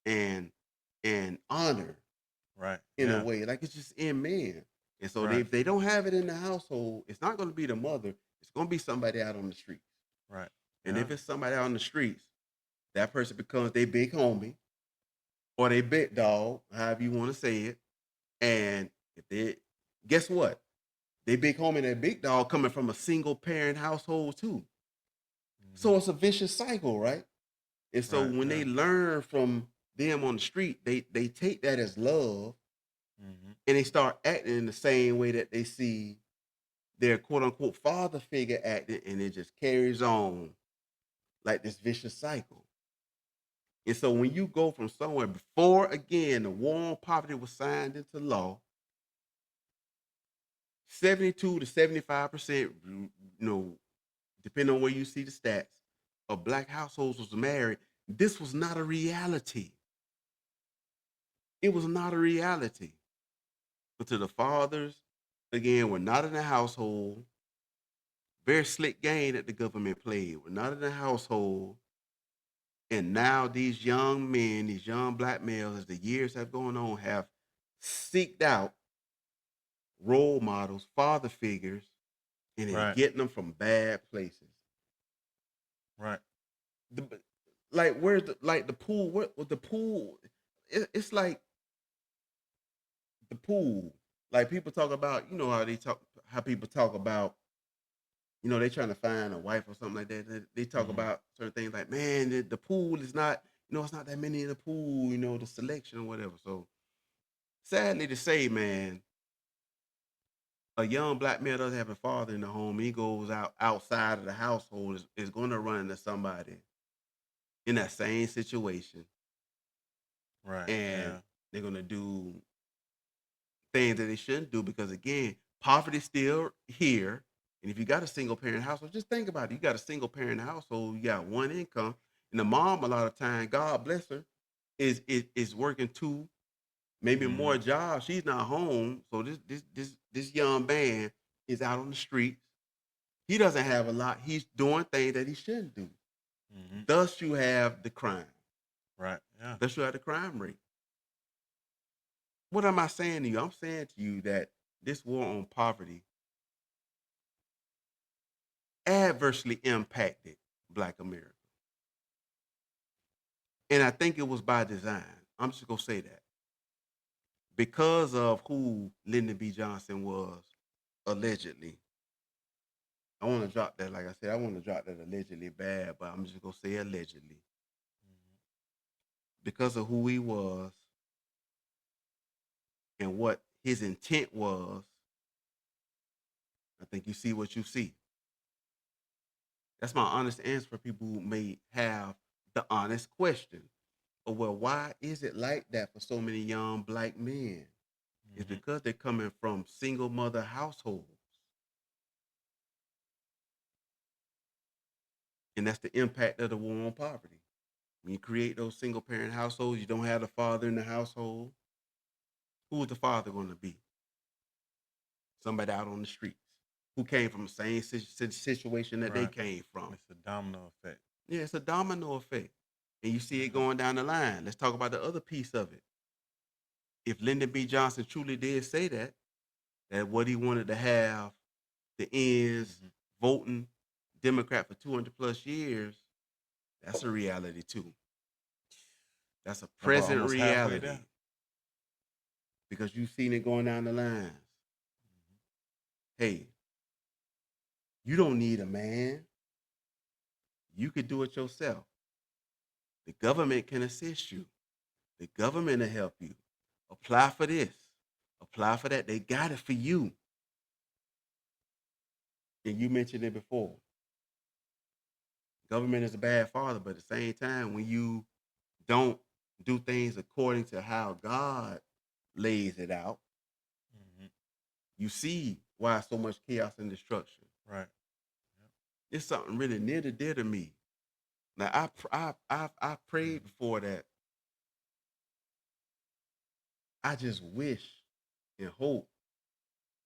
and honor
Right.
in a
Yeah.
way. Like it's just in men. And so
Right.
if they don't have it in the household, it's not going to be the mother. It's going to be somebody out on the streets.
Right.
And
Yeah.
if it's somebody out on the streets, that person becomes their big homie or their big dog, however you want to say it. And if they guess what? They big homie and their big dog coming from a single parent household too.
Hmm.
So it's a vicious cycle, right? And so
Right.
when they
Yeah.
learn from them on the street, they take that as love
Hmm.
and they start acting in the same way that they see their quote unquote father figure acting, and it just carries on like this vicious cycle. And so when you go from somewhere before again the war on poverty was signed into law, 72 to 75%, depending on where you see the stats, of black households was married. This was not a reality. It was not a reality. But to the fathers, again, were not in the household. Very slick game that the government played. We're not in the household. And now these young men, these young black males, as the years have gone on, have seeked out role models, father figures, and they're
Right.
getting them from bad places.
Right.
The, like where's the pool? What was the pool? it's like the pool. Like people talk about, how people talk about, they trying to find a wife or something like that. They talk
Mm-hmm.
about certain things like, man, the pool is not, it's not that many in the pool, the selection or whatever. So sadly to say, man, a young black man doesn't have a father in the home. He goes outside of the household is going to run into somebody in that same situation,
Right.
and
Yeah.
they're going to do things that they shouldn't do because again, poverty's still here. And if you got a single parent household, just think about it. You got a single parent household, you got one income, and the mom a lot of time, God bless her, is working two, maybe
Mm-hmm.
more jobs. She's not home. So this young man is out on the streets. He doesn't have a lot. He's doing things that he shouldn't do.
Mm-hmm.
Thus you have the crime.
Right. Yeah.
Thus you have the crime rate. What am I saying to you? I'm saying to you that this war on poverty adversely impacted Black America. And I think it was by design. I'm just going to say that. Because of who Lyndon B. Johnson was, allegedly. I want to drop that, like I said, I want to drop that allegedly bad, but I'm just going to say allegedly. Because of who he was and what his intent was, I think you see what you see. That's my honest answer for people who may have the honest question. Oh, well, why is it like that for so many young black men? It's
Mm-hmm.
because they're coming from single mother households. And that's the impact of the war on poverty. When you create those single parent households, you don't have the father in the household. Who is the father going to be? Somebody out on the streets who came from the same situation that they
Right.
came from.
It's a domino effect.
Yeah, it's a domino effect. And you see it
Uh-huh.
going down the line. Let's talk about the other piece of it. If Lyndon B. Johnson truly did say that what he wanted to have the ends
Mm-hmm.
voting Democrat for 200 plus years, that's a reality too. That's a
About
present
almost halfway there.
reality because you've seen it going down the lines. Hey, you don't need a man. You could do it yourself. The government can assist you. The government will help you. Apply for this. Apply for that. They got it for you. And you mentioned it before. Government is a bad father, but at the same time, when you don't do things according to how God lays it out,
Mm-hmm.
you see why so much chaos and destruction.
Right.
It's something really near to dear to me. Now I prayed before that. I just wish and hope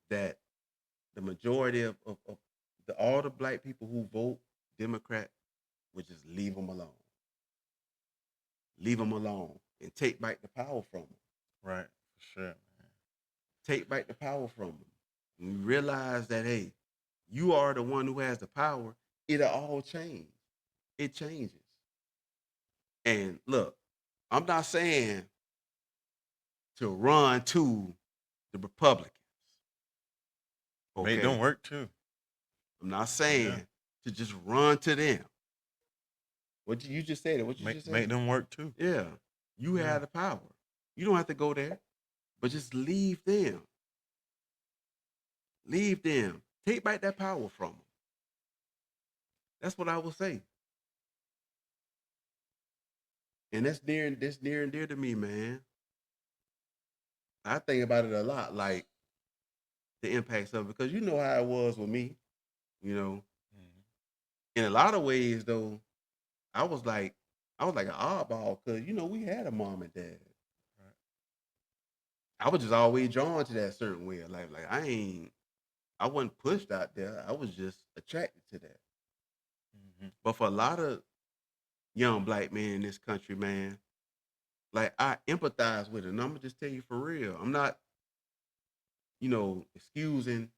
that the majority of all the black people who vote Democrat would just leave them alone. Leave them alone and take back the power from them.
Right. For sure, man.
Take back the power from them. And realize that, hey, you are the one who has the power. It'll all change. It changes. And look, I'm not saying to run to the Republicans.
Make them
Okay.
work too.
I'm not
Yeah.
saying to just run to them. What you just said? What you just
Make
said?
them work too.
Yeah, you
Yeah.
have the power. You don't have to go there, but just leave them. Leave them. Take back that power from them. That's what I will say. And that's near and dear to me, man. I think about it a lot, like the impacts of it, because you know how it was with me. You know,
Mm-hmm.
in a lot of ways, though, I was like, I was like an oddball because we had a mom and dad.
Right.
I was just always drawn to that certain way of life. Like I wasn't pushed out there. I was just attracted to that.
Mm-hmm.
But for a lot of young black men in this country, man, like I empathize with it. And I'm gonna just tell you for real. I'm not, excusing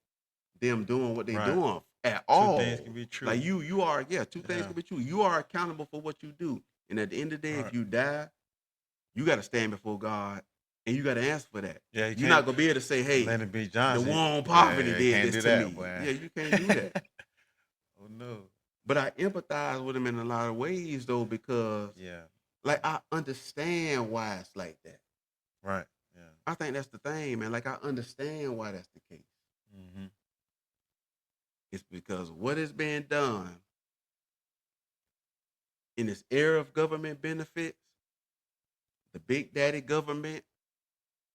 them doing what they
Right.
doing at
Two things can
all.
be true.
Like you are, yeah, two things
Yeah.
can be true. You are accountable for what you do. And at the end of the day,
Right.
if you die, you got to stand before God and you got to answer for that.
Yeah, you
You're not
can't.
gonna be able to say, "Hey,
Lennon B.
the
Johnson.
war on
Yeah,
poverty
yeah, you
did
can't
this
do
to
that,
me."
boy.
Yeah, you can't do that.
Oh no.
But I empathize with him in a lot of ways, though, because
Yeah.
like I understand why it's like that.
Right. Yeah.
I think that's the thing, man. Like I understand why that's the case.
Mm-hmm.
It's because what is being done in this era of government benefits, the big daddy government,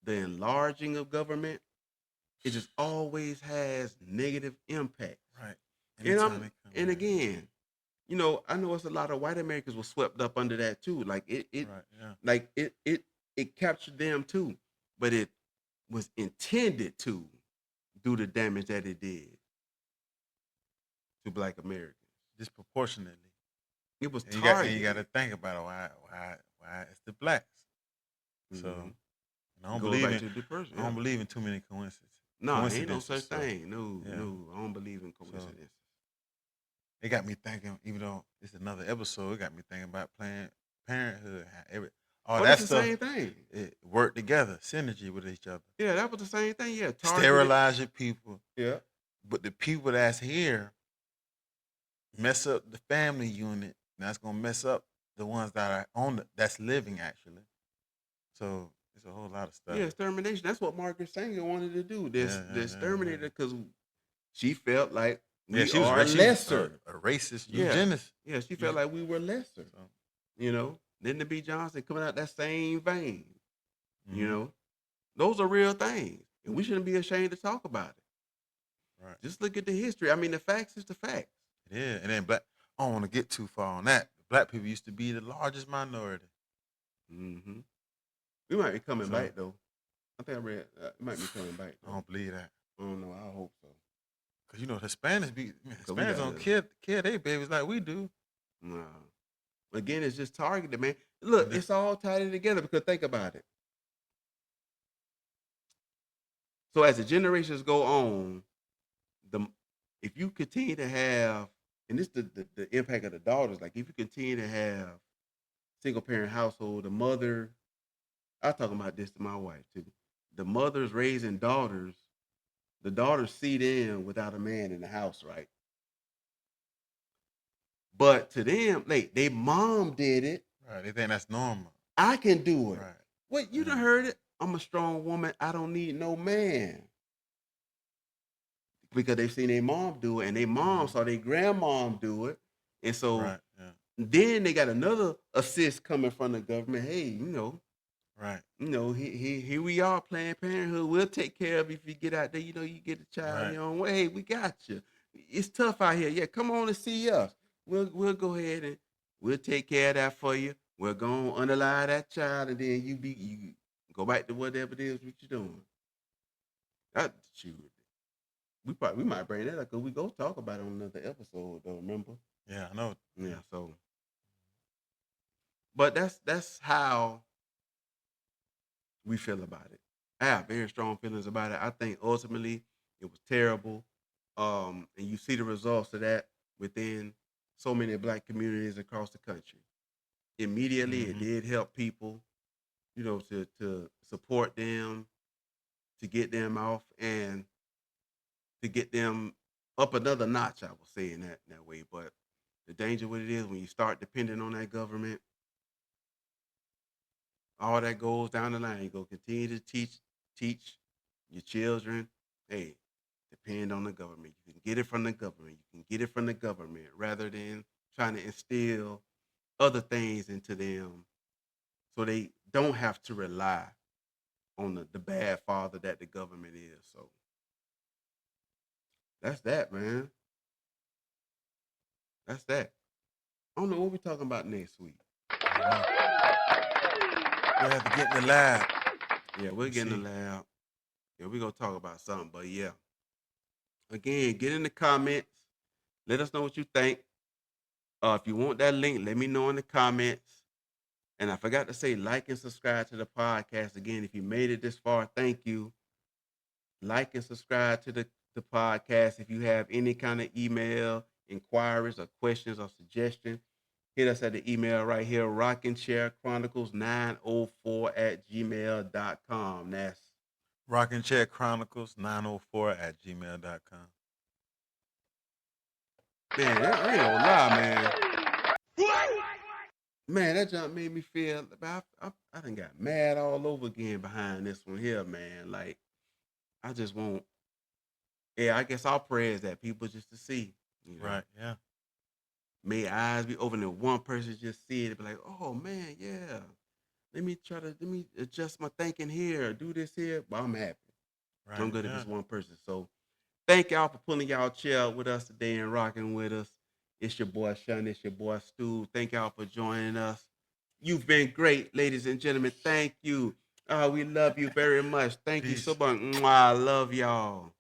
the enlarging of government, it just always has negative impacts.
Right.
And
Anytime they come
and
in.
again, I know it's a lot of white Americans were swept up under that too. Like
Right. Yeah.
like it captured them too, but it was intended to do the damage that it did to Black Americans.
Disproportionately.
It was
And you got
targeted.
to think about it. Why it's the blacks. So
Mm-hmm.
I don't
Goes
believe
back
in
to the person.
I
Yeah.
don't believe in too many
No, ain't no
coincidences.
such
So
thing. No,
yeah.
no. I don't believe in
So
coincidences.
it got me thinking. Even though it's another episode, it got me thinking about Planned Parenthood. All
Well, that's
that
the
stuff.
same thing.
It worked together, synergy with each other.
Yeah, that was the same thing. Yeah, targeted.
Sterilize your people.
Yeah.
But the people that's here mess up the family unit. That's gonna mess up the ones that are that's living actually. So it's a whole lot of stuff.
Yeah, extermination. That's what Margaret Sanger wanted to do.
Yeah,
The exterminator, because she felt like
yeah,
we
she was
are
she was
lesser.
a racist
Yeah.
eugenist.
Yeah, she felt like we were lesser.
So,
Lyndon B. Johnson coming out that same vein.
mhm.
Those are real things. And we shouldn't be ashamed to talk about it.
Right.
Just look at the history. I mean, the facts is the facts.
Yeah, and then black. I don't want to get too far on that. Black people used to be the largest minority.
Mm-hmm. We might be coming
So-
back, though. I think I read it might be coming back.
I don't believe that.
I don't know. I hope so.
Cause Hispanics
got
don't kill their babies like we do.
Nah. Again, it's just targeted, man. Look, it's all tied together because think about it. So as the generations go on, if you continue to have, and this the impact of the daughters, like if you continue to have single parent household, the mother, I was talking about this to my wife too. The mother's raising daughters, the daughters see them without a man in the house, right? But to them, like they mom did it.
Right. They think that's normal.
I can do it.
Right.
What you done heard it? I'm a strong woman. I don't need no man. Because they've seen their mom do it, and their mom saw their grandmom do it. And so then they got another assist coming from the government. Hey,
right.
Here we are, Planned Parenthood. We'll take care of you if you get out there. You get a child your own way. Hey, we got you. It's tough out here. Yeah, come on and see us. We'll go ahead and we'll take care of that for you. We're gonna underlie that child, and then you go back to whatever it is what you're doing. That shoot. We might bring that up because we go talk about it on another episode though, remember?
Yeah, I know.
Yeah, so but that's how we feel about it. I have very strong feelings about it. I think ultimately it was terrible. And you see the results of that within so many Black communities across the country. Immediately it did help people, to support them, to get them off and to get them up another notch, I will say in that way. But the danger with it is when you start depending on that government, all that goes down the line. You go continue to teach your children, hey, depend on the government. You can get it from the government. You can get it from the government rather than trying to instill other things into them so they don't have to rely on the bad father that the government is. So that's that, man. That's that. I don't know what we're talking about next week.
We'll have to get in the lab.
Yeah, we'll get in the lab. Yeah, we're going to talk about something. But yeah, again, get in the comments. Let us know what you think. If you want that link, let me know in the comments. And I forgot to say, like and subscribe to the podcast. Again, if you made it this far, thank you. Like and subscribe to the podcast. If you have any kind of email, inquiries, or questions or suggestions, hit us at the email right here, rockandchairchronicles904@gmail.com. That's
Rockin' Chair Chronicles 904@gmail.com.
man, I ain't gonna lie, man. Man, that jump made me feel. I done got mad all over again behind this one here, man. Like I just want. Yeah, I guess our prayer is that people just to see, you know.
Right, yeah.
May eyes be open and one person just see it and be like, oh man, yeah. Let me adjust my thinking here, do this here. But I'm happy. I'm
Right,
good if
yeah.
it's one person. So thank y'all for pulling y'all chair with us today and rocking with us. It's your boy Sean, it's your boy Stu. Thank y'all for joining us. You've been great, ladies and gentlemen. Thank you. We love you very much. Thank you so
Peace.
much. Mwah, I love y'all.